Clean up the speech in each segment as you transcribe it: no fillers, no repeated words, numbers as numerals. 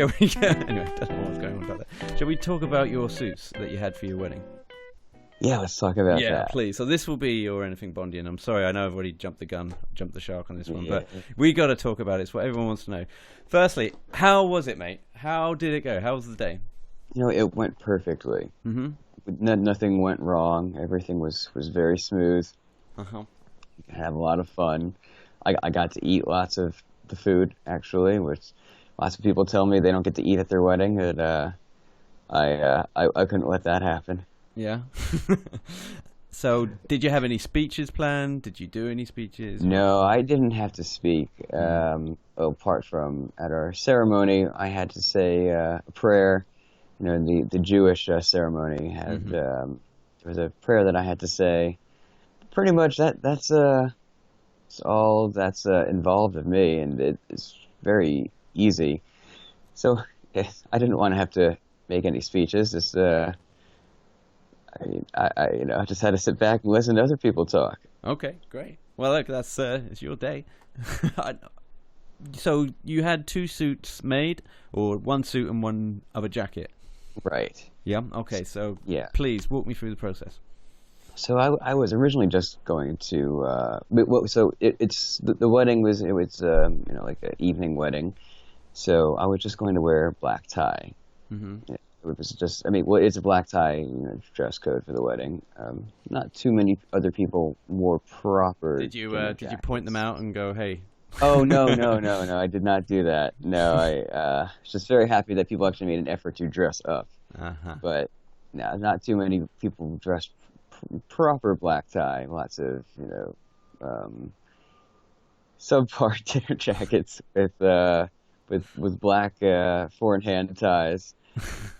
shall we anyway, don't know what's going on about that. Shall we talk about your suits that you had for your wedding? Yeah, let's talk about that. Yeah, please. So this will be your Anything Bondian. I'm sorry, I know I've already jumped the shark on this one, but we got to talk about it. It's what everyone wants to know. Firstly, how was it, mate? How did it go? How was the day? It went perfectly. Nothing went wrong. Everything was very smooth. I had a lot of fun. I got to eat lots of the food, actually, which lots of people tell me they don't get to eat at their wedding, but I couldn't let that happen. Yeah. So, did you have any speeches planned? Did you do any speeches? No, I didn't have to speak. Apart from at our ceremony, I had to say a prayer. The Jewish ceremony had there was a prayer that I had to say. Pretty much that's all that's involved of me, and it's very easy. So I didn't want to have to make any speeches. Just I just had to sit back and listen to other people talk. Okay, great. Well, look, that's it's your day. So you had 2 suits made, or 1 suit and 1 other jacket? Right. Yeah. Okay. So please walk me through the process. So I was originally just going to. The wedding was like an evening wedding, so I was just going to wear a black tie. It was just, it's a black tie, dress code for the wedding. Not too many other people wore proper. Did you point them out and go, hey? Oh, no, I did not do that. No, I was just very happy that people actually made an effort to dress up. But no, not too many people dressed proper black tie. Lots of, subpar dinner jackets with black four-in-hand ties.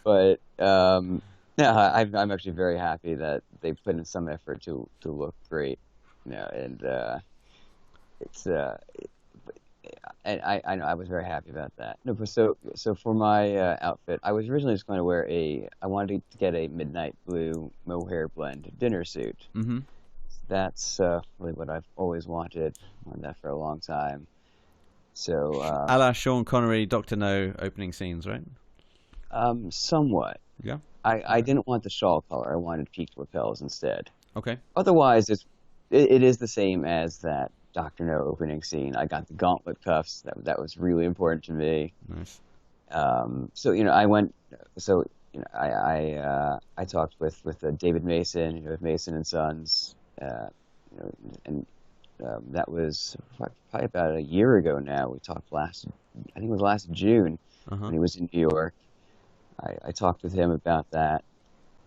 But no, I'm actually very happy that they put in some effort to look great, and and I was very happy about that. No, but so for my outfit, I was originally just going to wear I wanted to get a midnight blue mohair blend dinner suit. That's really what I've always wanted. I wanted that for a long time. So a la Sean Connery, Dr. No opening scenes, right? Somewhat. Yeah. I didn't want the shawl color. I wanted peaked lapels instead. Okay. Otherwise, it is the same as that Dr. No opening scene. I got the gauntlet cuffs. That was really important to me. Nice. So I went. So I talked with David Mason, with Mason and Sons, and that was probably about a year ago now. We talked I think it was last June when he was in New York. I talked with him about that,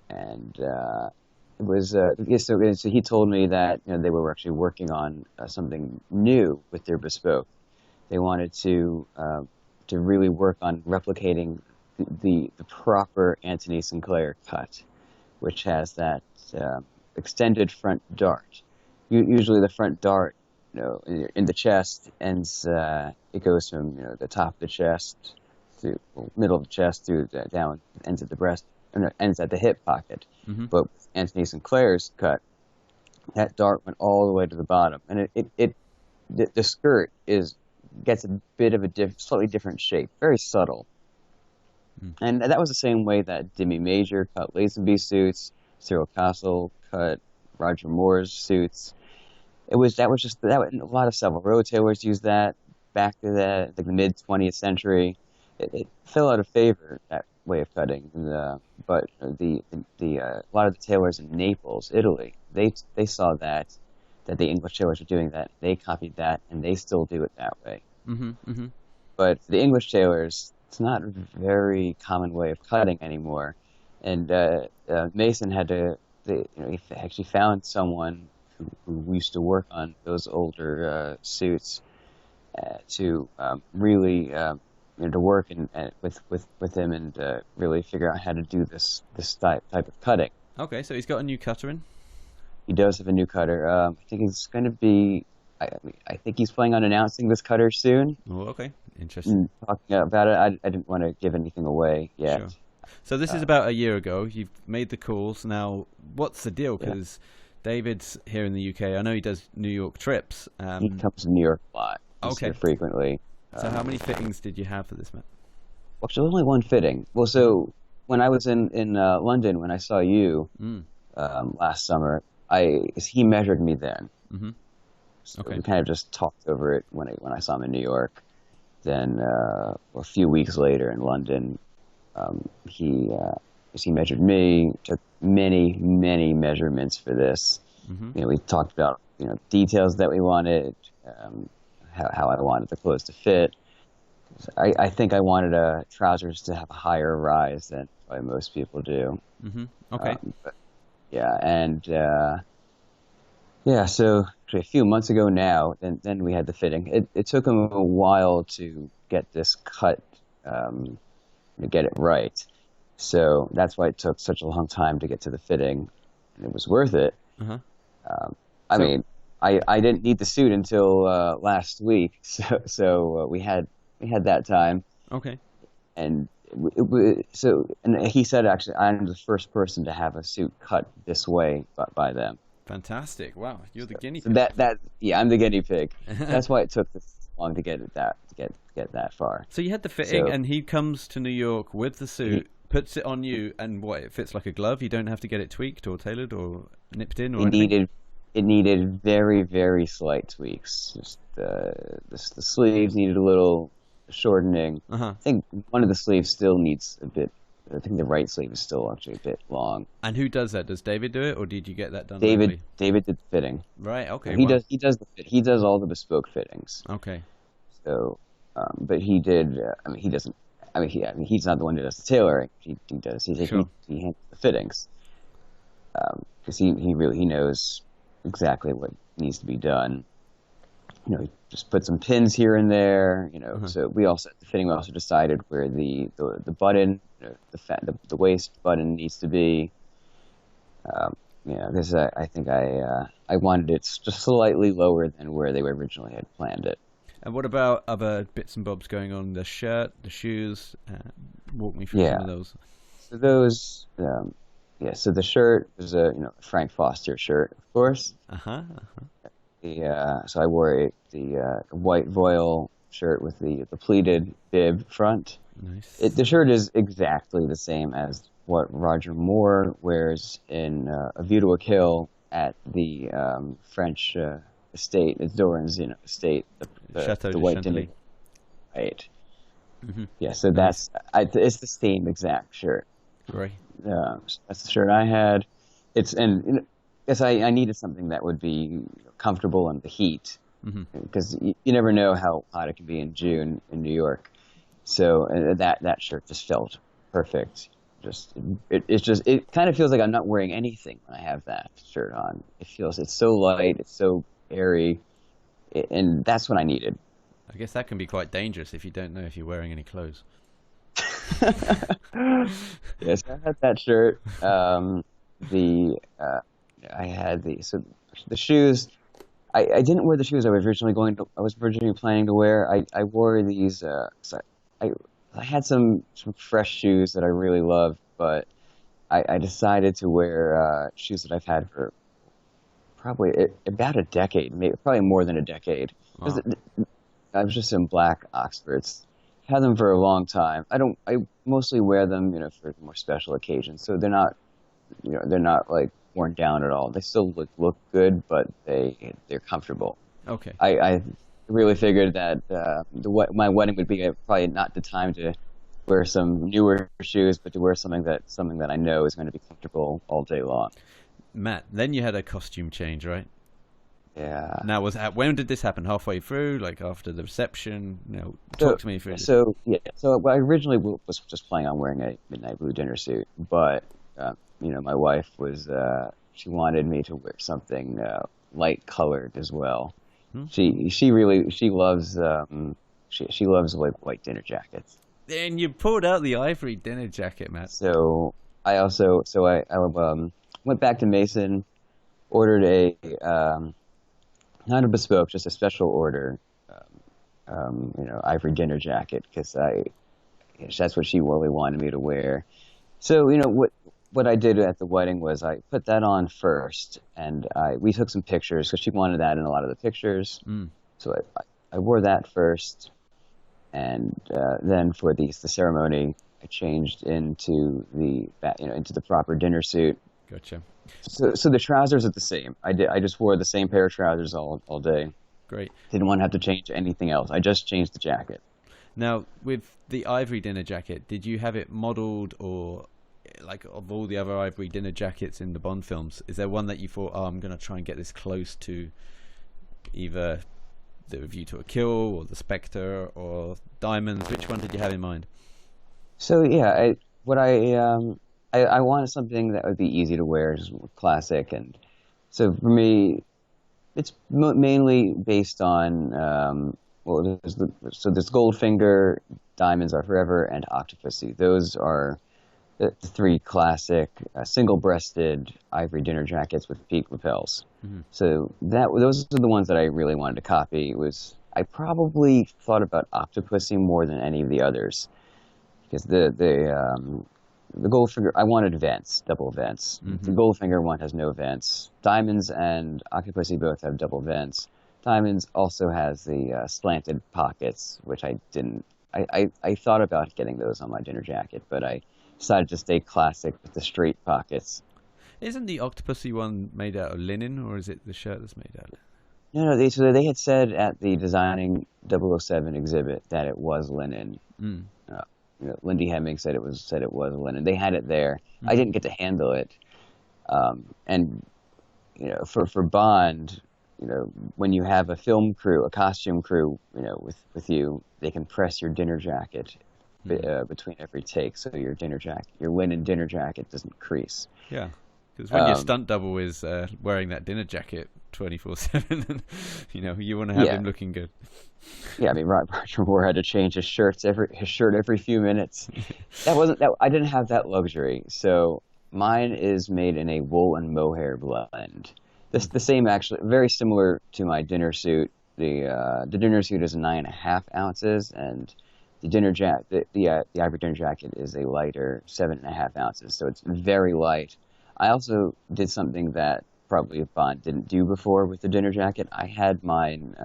and it was so he told me that they were actually working on something new with their bespoke. They wanted to really work on replicating the proper Anthony Sinclair cut, which has that extended front dart. Usually the front dart, in the chest ends. It goes from the top of the chest through middle of the chest through down, ends at the breast, ends at the hip pocket. But with Anthony Sinclair's cut, that dart went all the way to the bottom, and the skirt gets a bit of a slightly different shape, very subtle. And that was the same way that Demi Major cut Lazenby suits, Cyril Castle cut Roger Moore's suits. A lot of Savile Row tailors used that back to the mid 20th century. It fell out of favor, that way of cutting, but a lot of the tailors in Naples, Italy, they saw that the English tailors were doing that. They copied that, and they still do it that way. But the English tailors, it's not a very common way of cutting anymore. And Mason he actually found someone who used to work on those older suits to really to work with him and really figure out how to do this type of cutting. Okay, so he's got a new cutter in. He does have a new cutter. I think he's going to be. I think he's planning on announcing this cutter soon. Oh, okay, interesting. Talking about it, I didn't want to give anything away yet. Sure. So this is about a year ago. You've made the calls. Now, what's the deal? Because David's here in the UK. I know he does New York trips. He comes to New York a lot. He's here frequently. So how many fittings did you have for this, Matt? Actually, only one fitting. Well, so when I was in London, when I saw you Mm. last summer, he measured me then. Mm-hmm. So Okay. we kind of just talked over it when I saw him in New York. Then a few weeks later in London, he measured me, took many measurements for this. Mm-hmm. We talked about details that we wanted, um, how I wanted the clothes to fit. I think I wanted trousers to have a higher rise than probably most people do. Mm-hmm. Okay. But yeah, and yeah, so actually a few months ago now, then we had the fitting. It took him a while to get this cut, to get it right. So that's why it took such a long time to get to the fitting. And it was worth it. Uh-huh. Um, I So mean, I didn't need the suit until last week, so we had that time, okay. and and he said actually I'm the first person to have a suit cut this way by them. Fantastic. Wow, you're the guinea So pig. that yeah, I'm the guinea pig. That's why it took this long to get it that to get that far. So you had the fitting, So and he comes to New York with the he suit, puts it on you, and what? It fits like a glove. You don't have to get it tweaked or tailored or nipped in or it anything. needed very slight tweaks. Just the sleeves needed a little shortening. Uh huh. I think one of the sleeves still needs a bit. I think the right sleeve is still actually a bit long. And who does that? Does David do it, or did you get that done David locally? David did the fitting. Right. Okay. He Wow. does he does all the bespoke fittings. Okay. So, but he did. I mean, he doesn't. I mean, he's not the one who does the tailoring. He does. Sure. He handles the fittings because he knows exactly what needs to be done. Just put some pins here and there. Uh-huh. So the fitting. We also decided where the button, the waist button needs to be. Because I think I wanted it just slightly lower than where they originally had planned it. And what about other bits and bobs going on? The shirt, the shoes. Walk me through some Yeah. of those. So those, yeah. So the shirt was a Frank Foster shirt, of course. Uh huh. So I wore the white voile shirt with the pleated bib front. Nice. The shirt is exactly the same as what Roger Moore wears in A View to a Kill at the French estate. It's Doran's, estate. Chateau The de white Chantilly. right. Mm-hmm. Yeah. So Nice. it's the same exact shirt. Great. That's the shirt I had. Yes, I needed something that would be comfortable in the heat Mm-hmm. because you never know how hot it can be in June in New York. So that shirt just felt perfect. It kind of feels like I'm not wearing anything when I have that shirt on. It's so light, it's so airy, and that's what I needed. I guess that can be quite dangerous if you don't know if you're wearing any clothes. Yes, I had that shirt. The I had the shoes. I didn't wear the shoes I was originally planning to wear. I wore these. So I had some fresh shoes that I really loved, but I decided to wear shoes that I've had for probably about a decade, maybe probably more than a decade. 'Cause Wow. I was just in black Oxfords. Had them for a long time. I mostly wear them, for more special occasions. So they're not like worn down at all. They still look good, but they're comfortable. Okay. I really figured that my wedding would be probably not the time to wear some newer shoes, but to wear something that I know is going to be comfortable all day long. Matt, then you had a costume change, right? Yeah. Now, when did this happen? Halfway through, like after the reception? So, Talk to me through this. so I originally was just planning on wearing a midnight blue dinner suit, but my wife was she wanted me to wear something light colored as well. Hmm? She loves she loves like white dinner jackets. Then you pulled out the ivory dinner jacket, Matt. So I went back to Mason, ordered a not a bespoke, just a special order, ivory dinner jacket because that's what she really wanted me to wear. So what I did at the wedding was I put that on first, and we took some pictures because she wanted that in a lot of the pictures. Mm. So I wore that first, and then for the ceremony, I changed into the proper dinner suit. Gotcha. So the trousers are the same. I just wore the same pair of trousers all day. Great. Didn't want to have to change anything else. I just changed the jacket. Now, with the Ivory dinner jacket, did you have it modeled, or like of all the other Ivory dinner jackets in the Bond films, is there one that you thought, oh, I'm going to try and get this close to either the View to a Kill or the Spectre or Diamonds? Which one did you have in mind? So yeah, I wanted something that would be easy to wear, just classic, and so for me, it's mainly based on there's Goldfinger, Diamonds Are Forever, and Octopussy. Those are the three classic single-breasted Ivory dinner jackets with peak lapels. Mm-hmm. So those are the ones that I really wanted to copy. I probably thought about Octopussy more than any of the others, because the Goldfinger, I wanted vents, double vents. Mm-hmm. The Goldfinger one has no vents. Diamonds and Octopussy both have double vents. Diamonds also has the slanted pockets, which I didn't. I thought about getting those on my dinner jacket, but I decided to stay classic with the straight pockets. Isn't the Octopussy one made out of linen, or is it the shirt that's made out of it? No, they had said at the Designing 007 exhibit that it was linen. Mm. Lindy Hemming said it was linen. They had it there. Mm-hmm. I didn't get to handle it. And for Bond, when you have a film crew, a costume crew, with you, they can press your dinner jacket between every take, so your linen dinner jacket doesn't crease. Yeah, because when your stunt double is wearing that dinner jacket 24/7, you want to have him looking good. Yeah, I mean, Roger Moore had to change his shirt every few minutes. I didn't have that luxury, so mine is made in a wool and mohair blend. The same, actually, very similar to my dinner suit. The dinner suit is 9.5 ounces, and the Ivory dinner jacket is a lighter 7.5 ounces. So it's very light. I also did something that probably Bond didn't do before with the dinner jacket. I had mine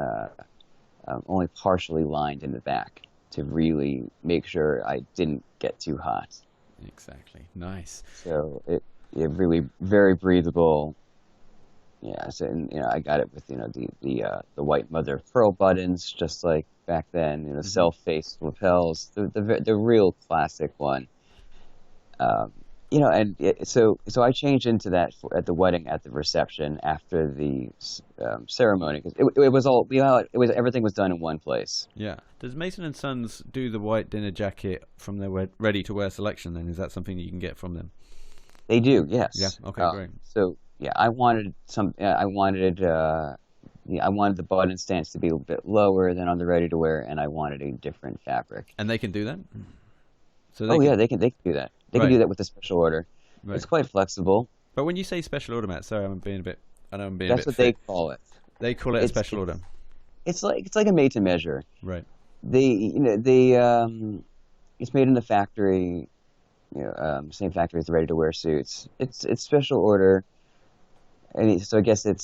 only partially lined in the back to really make sure I didn't get too hot. Exactly. Nice. So it really very breathable. Yeah, so I got it with the white mother of pearl buttons, just like back then. Self-faced lapels, the real classic one. So I changed into that at the wedding, at the reception, after the ceremony, because it was all everything was done in one place. Yeah. Does Mason and Sons do the white dinner jacket from their ready-to-wear selection? Then is that something that you can get from them? They do. Yes. Yeah. Okay. Great. So. Yeah, I wanted the button stance to be a bit lower than on the ready to wear, and I wanted a different fabric. And they can do that. So they can do that. They can do that with a special order. Right. It's quite flexible. But when you say special order, Matt, sorry, I'm being a bit. That's what they call it. They call it a special order. It's like a made to measure. Right. It's made in the factory. Same factory as the ready to wear suits. It's special order. So I guess they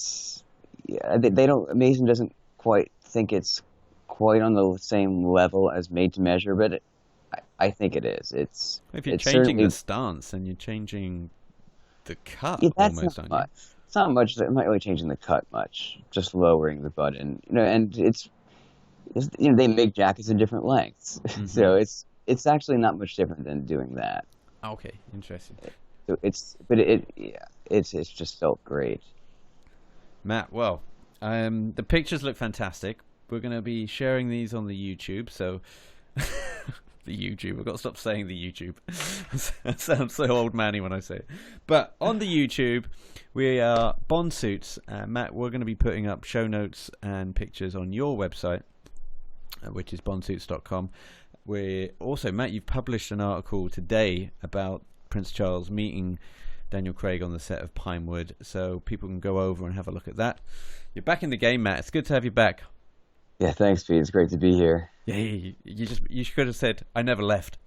don't. Mason doesn't quite think it's quite on the same level as made to measure, but I think it is. If you're changing the stance and you're changing the cut, almost, aren't you? It's not much. I'm not really changing the cut much. Just lowering the button. And it's they make jackets in different lengths, mm-hmm. So it's actually not much different than doing that. Okay, interesting. So it's just felt great. Matt, well, the pictures look fantastic. We're going to be sharing these on the YouTube, so the YouTube. I've got to stop saying the YouTube. That sounds so old manny when I say it. But on the YouTube, we are Bond suits. Matt, we're going to be putting up show notes and pictures on your website, which is bondsuits.com. We're also, Matt, you've published an article today about Prince Charles meeting Daniel Craig on the set of Pinewood, so people can go over and have a look at that. You're back in the game, Matt. It's good to have you back. Yeah, thanks, Pete. It's great to be here. Yeah, you should have said I never left,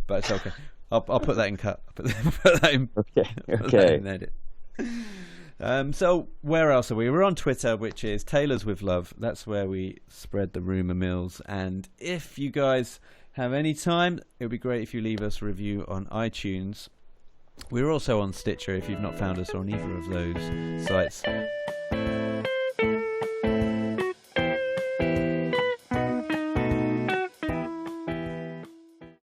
but it's okay. I'll put that in cut. Put that in. Okay. Put that in edit. So where else are we? We're on Twitter, which is Tailors with Love. That's where we spread the rumor mills. And if you guys have any time, it would be great if you leave us a review on iTunes. We're also on Stitcher if you've not found us on either of those sites.